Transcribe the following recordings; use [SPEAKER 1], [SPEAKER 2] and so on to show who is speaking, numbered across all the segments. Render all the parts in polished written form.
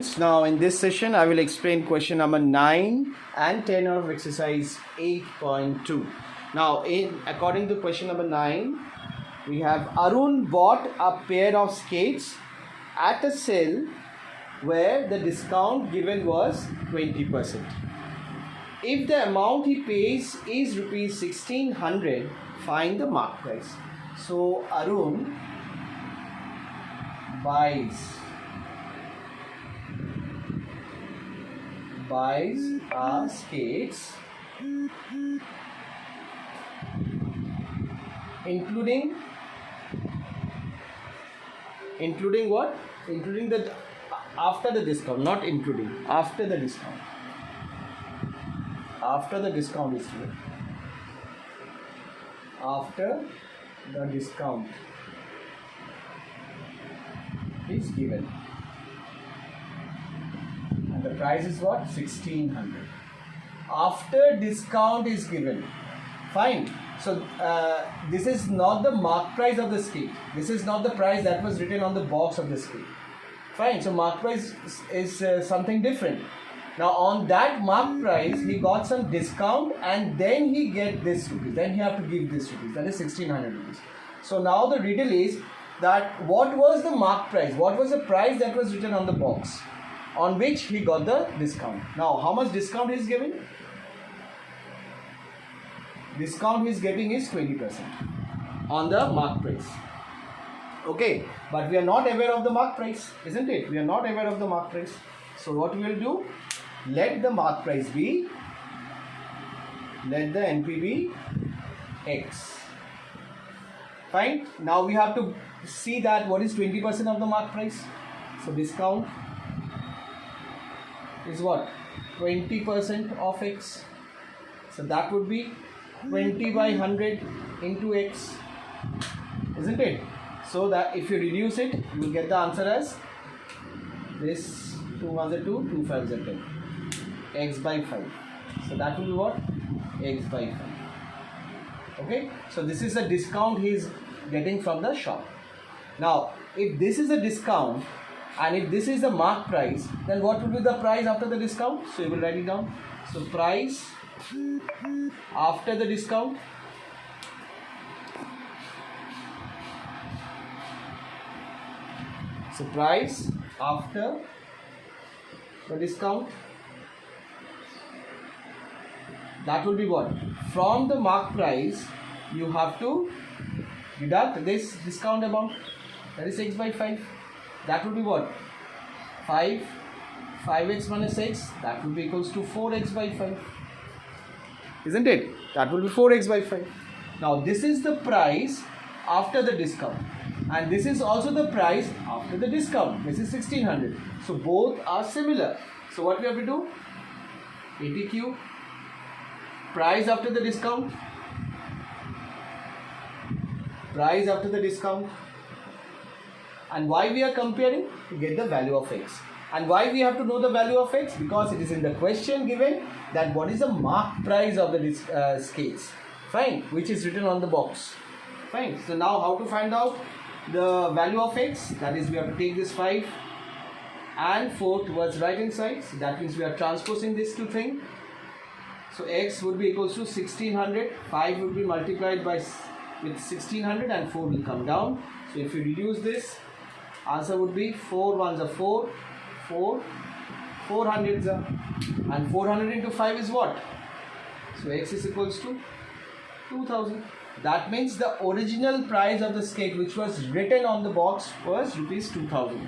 [SPEAKER 1] students, now in this session I will explain question number 9 and 10 of exercise 8.2. Now according to question number 9, we have Arun bought a pair of skates at a sale where the discount given was 20%. If the amount he pays is rupees 1600, find the mark price. So Arun buys skates including what? Including the after the discount, not including, after the discount. After the discount is given. After the discount is given. And the price is what? 1600. After discount is given. Fine. So this is not the mark price of the skate. This is not the price that was written on the box of the skate. Fine. So mark price is something different. Now on that mark price, he got some discount and then he get this rupees. Then he have to give this rupees. That is 1600 rupees. So now the riddle is that what was the mark price? What was the price that was written on the box on which he got the discount? Now how much discount he is giving? Discount he is getting is 20% on the mark price. Okay, but we are not aware of the mark price, isn't it? We are not aware of the mark price. So what we will do? Let the mark price be, let the NP be X. Fine. Now we have to see that what is 20% of the mark price. So discount is what? 20% of X. So that would be 20 by 100 into X, isn't it? So that if you reduce it, you will get the answer as this: 2 1s are 2, 2 5s are 10. X by 5. So that will be what? X by 5. Okay. So this is the discount he is getting from the shop. Now, if this is a discount and if this is the mark price, then what will be the price after the discount? So you will write it down. So price after the discount . So price after the discount, that will be what? From the mark price, you have to deduct this discount amount, that is X by 5. That will be what? 5x minus X, that will be equals to 4x by 5. Isn't it? That will be 4x by 5. Now this is the price after the discount. And this is also the price after the discount. This is 1600. So both are similar. So what we have to do? ATQ. Price after the discount. Price after the discount. And why we are comparing? To get the value of X. And why we have to know the value of X? Because it is in the question given that what is the mark price of the skates. Fine. Which is written on the box. Fine. So now how to find out the value of X? That is, we have to take this 5 and 4 towards right hand side. So that means we are transposing this two things. So X would be equals to 1600. 5 would be multiplied by with 1600 and 4 will come down. So if you reduce this, answer would be 4 1s are 4, 4 400s are, and 400 into 5 is what? So X is equals to 2000. That means the original price of the skate which was written on the box was rupees 2000.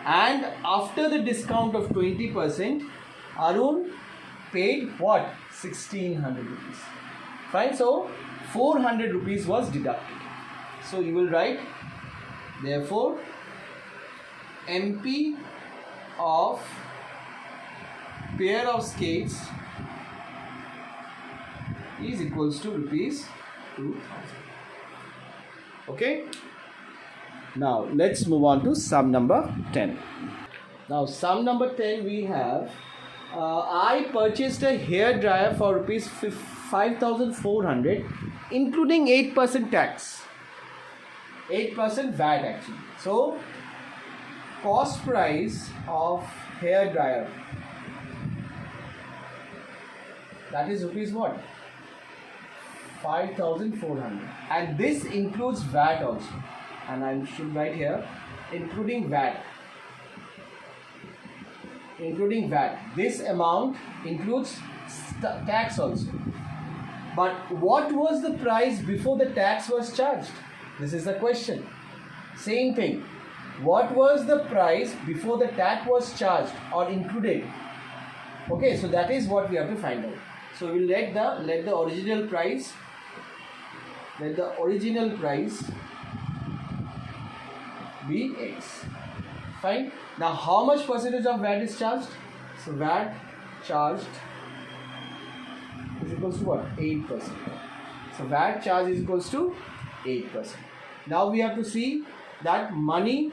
[SPEAKER 1] And after the discount of 20%, Arun paid what? 1600 rupees. Fine. So 400 rupees was deducted. So you will write, therefore, MP of pair of skates is equals to rupees 2000. Okay. Now let's move on to sum number 10. Now sum number 10 we have I purchased a hair dryer for rupees 5,400 including 8% tax. 8% VAT actually. So cost price of hair dryer, that is rupees what? 5,400, and this includes VAT also, and I should write here including VAT. Including VAT, this amount includes tax also. But what was the price before the tax was charged? This is the question. Same thing. What was the price before the tax was charged or included? Okay, so that is what we have to find out. So we will let the original price. Let the original price be X. Fine. Now, how much percentage of VAT is charged? So VAT charged is equals to what? 8%. So VAT charge is equals to 8%. Now we have to see that money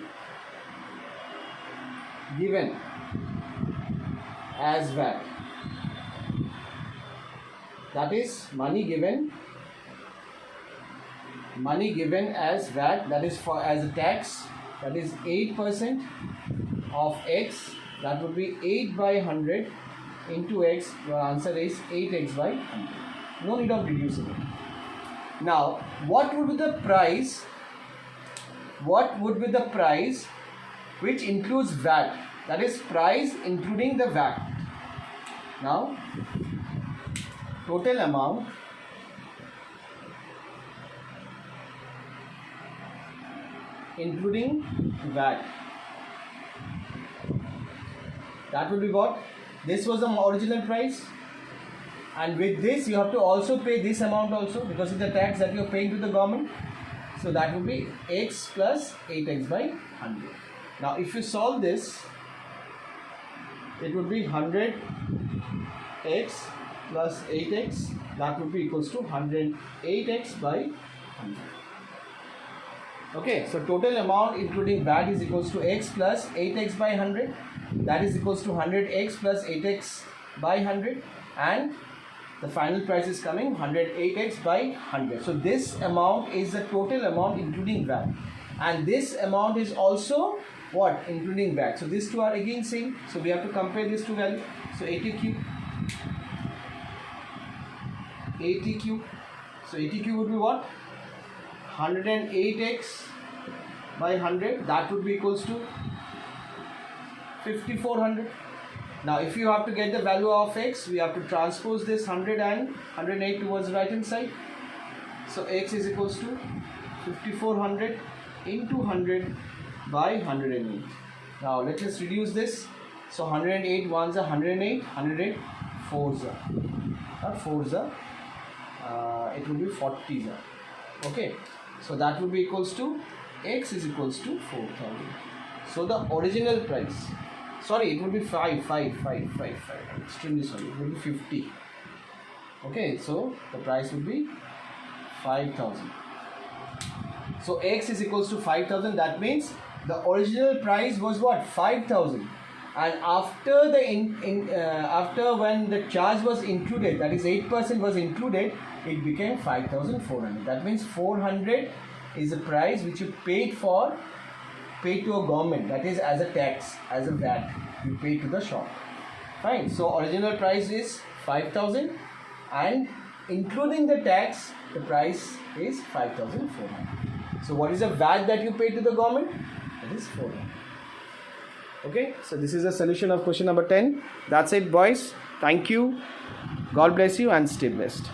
[SPEAKER 1] given as VAT. That is money given as VAT, that is for as a tax, that is 8% of X, that would be 8 by 100 into X. Your answer is 8X by 100. No need of reducing it. Now, what would be the price? What would be the price which includes VAT? That is price including the VAT. Now, total amount including VAT. That will be what? This was the original price, and with this you have to also pay this amount also, because it's the tax that you are paying to the government. So that will be X plus 8X by 100. Now if you solve this, it would be 100X plus 8X, that would be equals to 108X by 100. Okay, so total amount including VAT is equals to X plus 8X by 100, that is equals to 100X plus 8X by 100, and the final price is coming 108X by 100. So this amount is the total amount including VAT, and this amount is also what? Including VAT. So these two are again same, so we have to compare these two values. So 80Q, so 80Q would be what? 108X by 100, that would be equals to 5400. Now if you have to get the value of X, we have to transpose this 100 and 108 towards the right hand side. So X is equals to 5400 into 100 by 108. Now let us reduce this. So 108 ones are 108, 108 fours are, not fours are, it will be 40s are. Okay, so that will be equals to X is equals to 4000. So the original price, sorry, it will be 5, extremely sorry, it will be 50. Okay, so the price will be 5000. So X is equals to 5000. That means the original price was what? 5000, and after the after when the charge was included, that is 8% was included, it became 5400. That means 400 is the price which you paid to a government, that is as a tax, as a VAT you pay to the shop. Fine. So original price is 5000, and including the tax the price is 5400. So what is the VAT that you pay to the government? That is 400. Okay, so this is a solution of question number 10. That's it, boys. Thank you. God bless you and stay blessed.